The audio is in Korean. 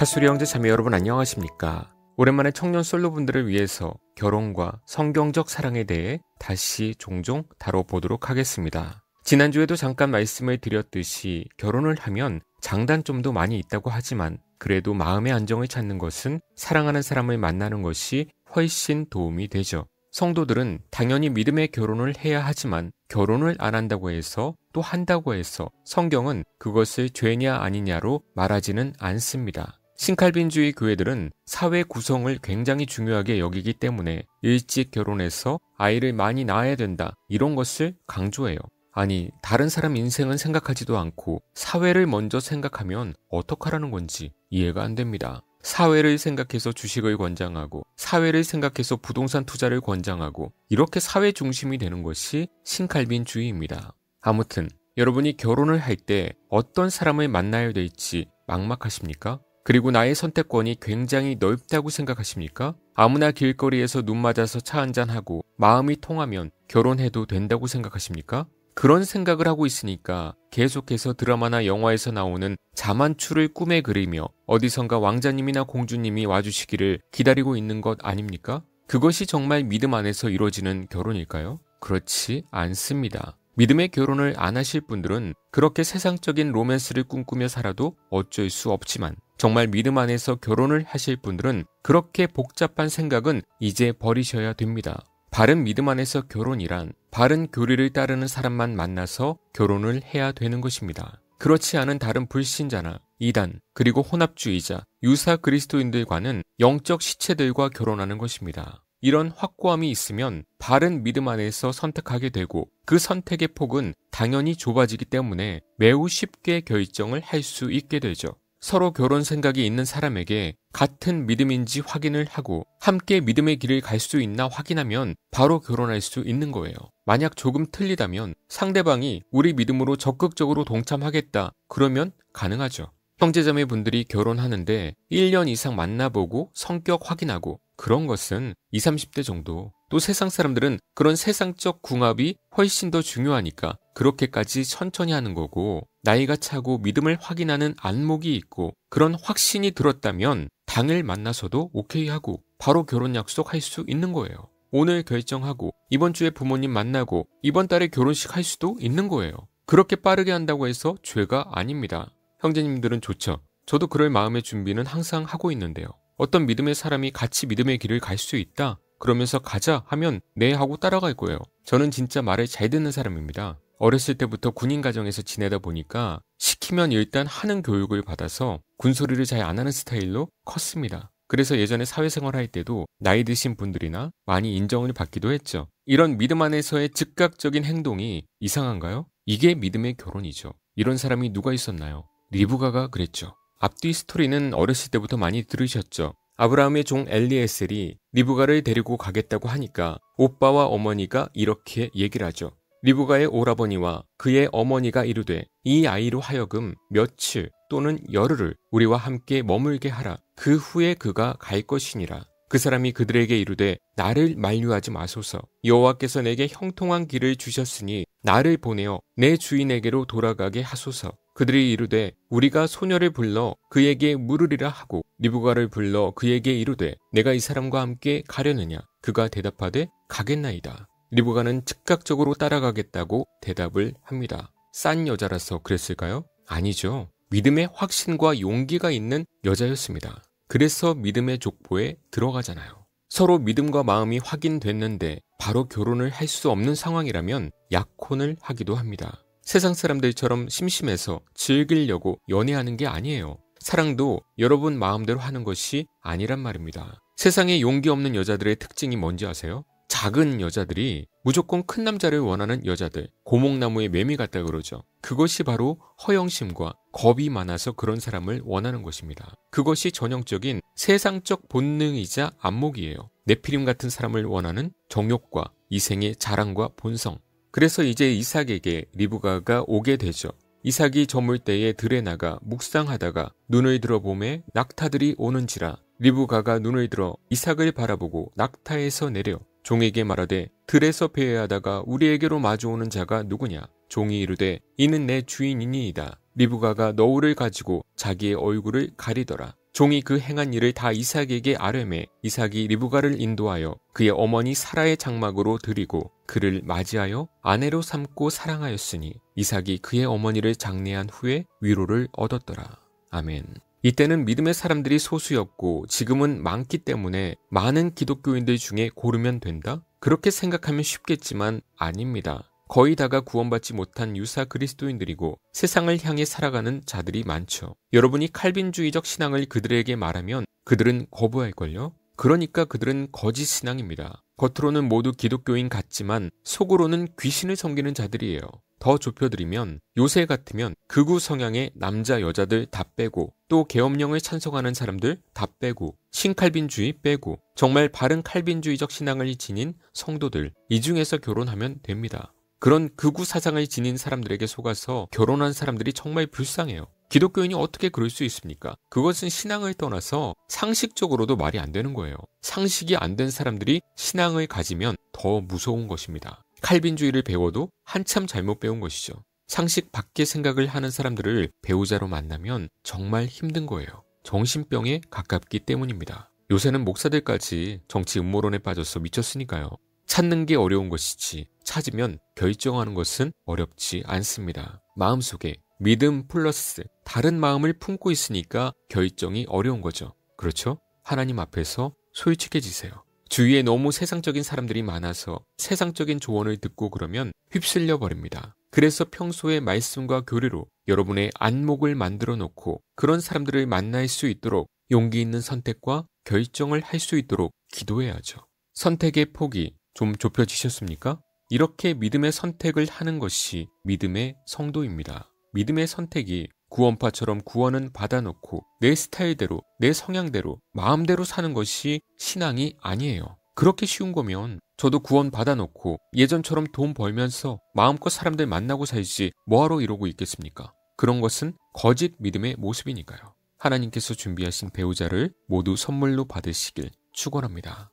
카수리 형제 자매 여러분 안녕하십니까? 오랜만에 청년 솔로분들을 위해서 결혼과 성경적 사랑에 대해 다시 종종 다뤄보도록 하겠습니다. 지난주에도 잠깐 말씀을 드렸듯이 결혼을 하면 장단점도 많이 있다고 하지만 그래도 마음의 안정을 찾는 것은 사랑하는 사람을 만나는 것이 훨씬 도움이 되죠. 성도들은 당연히 믿음의 결혼을 해야 하지만 결혼을 안 한다고 해서 또 한다고 해서 성경은 그것을 죄냐 아니냐로 말하지는 않습니다. 신칼빈주의 교회들은 사회 구성을 굉장히 중요하게 여기기 때문에 일찍 결혼해서 아이를 많이 낳아야 된다 이런 것을 강조해요. 아니 다른 사람 인생은 생각하지도 않고 사회를 먼저 생각하면 어떡하라는 건지 이해가 안 됩니다. 사회를 생각해서 주식을 권장하고 사회를 생각해서 부동산 투자를 권장하고 이렇게 사회 중심이 되는 것이 신칼빈주의입니다. 아무튼 여러분이 결혼을 할 때 어떤 사람을 만나야 될지 막막하십니까? 그리고 나의 선택권이 굉장히 넓다고 생각하십니까? 아무나 길거리에서 눈 맞아서 차 한잔하고 마음이 통하면 결혼해도 된다고 생각하십니까? 그런 생각을 하고 있으니까 계속해서 드라마나 영화에서 나오는 자만추를 꿈에 그리며 어디선가 왕자님이나 공주님이 와주시기를 기다리고 있는 것 아닙니까? 그것이 정말 믿음 안에서 이루어지는 결혼일까요? 그렇지 않습니다. 믿음의 결혼을 안 하실 분들은 그렇게 세상적인 로맨스를 꿈꾸며 살아도 어쩔 수 없지만 정말 믿음 안에서 결혼을 하실 분들은 그렇게 복잡한 생각은 이제 버리셔야 됩니다. 바른 믿음 안에서 결혼이란 바른 교리를 따르는 사람만 만나서 결혼을 해야 되는 것입니다. 그렇지 않은 다른 불신자나 이단 그리고 혼합주의자, 유사 그리스도인들과는 영적 시체들과 결혼하는 것입니다. 이런 확고함이 있으면 바른 믿음 안에서 선택하게 되고 그 선택의 폭은 당연히 좁아지기 때문에 매우 쉽게 결정을 할 수 있게 되죠. 서로 결혼 생각이 있는 사람에게 같은 믿음인지 확인을 하고 함께 믿음의 길을 갈 수 있나 확인하면 바로 결혼할 수 있는 거예요. 만약 조금 틀리다면 상대방이 우리 믿음으로 적극적으로 동참하겠다 그러면 가능하죠. 형제자매 분들이 결혼하는데 1년 이상 만나보고 성격 확인하고 그런 것은 20, 30대 정도. 또 세상 사람들은 그런 세상적 궁합이 훨씬 더 중요하니까 그렇게까지 천천히 하는 거고 나이가 차고 믿음을 확인하는 안목이 있고 그런 확신이 들었다면 당일 만나서도 오케이 하고 바로 결혼 약속할 수 있는 거예요. 오늘 결정하고 이번 주에 부모님 만나고 이번 달에 결혼식 할 수도 있는 거예요. 그렇게 빠르게 한다고 해서 죄가 아닙니다. 형제님들은 좋죠. 저도 그럴 마음의 준비는 항상 하고 있는데요. 어떤 믿음의 사람이 같이 믿음의 길을 갈 수 있다 그러면서 가자 하면 네 하고 따라갈 거예요. 저는 진짜 말을 잘 듣는 사람입니다. 어렸을 때부터 군인 가정에서 지내다 보니까 시키면 일단 하는 교육을 받아서 군소리를 잘 안 하는 스타일로 컸습니다. 그래서 예전에 사회생활 할 때도 나이 드신 분들이나 많이 인정을 받기도 했죠. 이런 믿음 안에서의 즉각적인 행동이 이상한가요? 이게 믿음의 결혼이죠. 이런 사람이 누가 있었나요? 리브가가 그랬죠. 앞뒤 스토리는 어렸을 때부터 많이 들으셨죠. 아브라함의 종 엘리에셀이 리브가를 데리고 가겠다고 하니까 오빠와 어머니가 이렇게 얘기를 하죠. 리브가의 오라버니와 그의 어머니가 이르되 이 아이로 하여금 며칠 또는 열흘을 우리와 함께 머물게 하라. 그 후에 그가 갈 것이니라. 그 사람이 그들에게 이르되 나를 만류하지 마소서. 여호와께서 내게 형통한 길을 주셨으니 나를 보내어 내 주인에게로 돌아가게 하소서. 그들이 이르되 우리가 소녀를 불러 그에게 물으리라 하고 리브가를 불러 그에게 이르되 내가 이 사람과 함께 가려느냐. 그가 대답하되 가겠나이다. 리브가는 즉각적으로 따라가겠다고 대답을 합니다. 싼 여자라서 그랬을까요? 아니죠. 믿음의 확신과 용기가 있는 여자였습니다. 그래서 믿음의 족보에 들어가잖아요. 서로 믿음과 마음이 확인됐는데 바로 결혼을 할 수 없는 상황이라면 약혼을 하기도 합니다. 세상 사람들처럼 심심해서 즐기려고 연애하는 게 아니에요. 사랑도 여러분 마음대로 하는 것이 아니란 말입니다. 세상에 용기 없는 여자들의 특징이 뭔지 아세요? 작은 여자들이 무조건 큰 남자를 원하는 여자들, 고목나무의 매미 같다 그러죠. 그것이 바로 허영심과 겁이 많아서 그런 사람을 원하는 것입니다. 그것이 전형적인 세상적 본능이자 안목이에요. 네피림 같은 사람을 원하는 정욕과 이생의 자랑과 본성. 그래서 이제 이삭에게 리브가가 오게 되죠. 이삭이 저물 때에 들에 나가 묵상하다가 눈을 들어보매 낙타들이 오는지라 리브가가 눈을 들어 이삭을 바라보고 낙타에서 내려 종에게 말하되 들에서 배회하다가 우리에게로 마주오는 자가 누구냐. 종이 이르되 이는 내 주인이니이다. 리브가가 너울을 가지고 자기의 얼굴을 가리더라. 종이 그 행한 일을 다 이삭에게 아뢰매 이삭이 리브가를 인도하여 그의 어머니 사라의 장막으로 들이고 그를 맞이하여 아내로 삼고 사랑하였으니 이삭이 그의 어머니를 장례한 후에 위로를 얻었더라. 아멘. 이때는 믿음의 사람들이 소수였고 지금은 많기 때문에 많은 기독교인들 중에 고르면 된다? 그렇게 생각하면 쉽겠지만 아닙니다. 거의 다가 구원받지 못한 유사 그리스도인들이고 세상을 향해 살아가는 자들이 많죠. 여러분이 칼빈주의적 신앙을 그들에게 말하면 그들은 거부할걸요? 그러니까 그들은 거짓 신앙입니다. 겉으로는 모두 기독교인 같지만 속으로는 귀신을 섬기는 자들이에요. 더 좁혀드리면 요새 같으면 극우 성향의 남자 여자들 다 빼고 또 계엄령을 찬성하는 사람들 다 빼고 신칼빈주의 빼고 정말 바른 칼빈주의적 신앙을 지닌 성도들 이 중에서 결혼하면 됩니다. 그런 극우 사상을 지닌 사람들에게 속아서 결혼한 사람들이 정말 불쌍해요. 기독교인이 어떻게 그럴 수 있습니까? 그것은 신앙을 떠나서 상식적으로도 말이 안 되는 거예요. 상식이 안 된 사람들이 신앙을 가지면 더 무서운 것입니다. 칼빈주의를 배워도 한참 잘못 배운 것이죠. 상식 밖의 생각을 하는 사람들을 배우자로 만나면 정말 힘든 거예요. 정신병에 가깝기 때문입니다. 요새는 목사들까지 정치 음모론에 빠져서 미쳤으니까요. 찾는 게 어려운 것이지 찾으면 결정하는 것은 어렵지 않습니다. 마음속에 믿음 플러스 다른 마음을 품고 있으니까 결정이 어려운 거죠. 그렇죠? 하나님 앞에서 솔직해지세요. 주위에 너무 세상적인 사람들이 많아서 세상적인 조언을 듣고 그러면 휩쓸려 버립니다. 그래서 평소에 말씀과 교리로 여러분의 안목을 만들어 놓고 그런 사람들을 만날 수 있도록 용기 있는 선택과 결정을 할 수 있도록 기도해야죠. 선택의 폭이 좀 좁혀지셨습니까? 이렇게 믿음의 선택을 하는 것이 믿음의 성도입니다. 믿음의 선택이 구원파처럼 구원은 받아놓고 내 스타일대로, 내 성향대로, 마음대로 사는 것이 신앙이 아니에요. 그렇게 쉬운 거면 저도 구원 받아놓고 예전처럼 돈 벌면서 마음껏 사람들 만나고 살지 뭐하러 이러고 있겠습니까? 그런 것은 거짓 믿음의 모습이니까요. 하나님께서 준비하신 배우자를 모두 선물로 받으시길 축원합니다.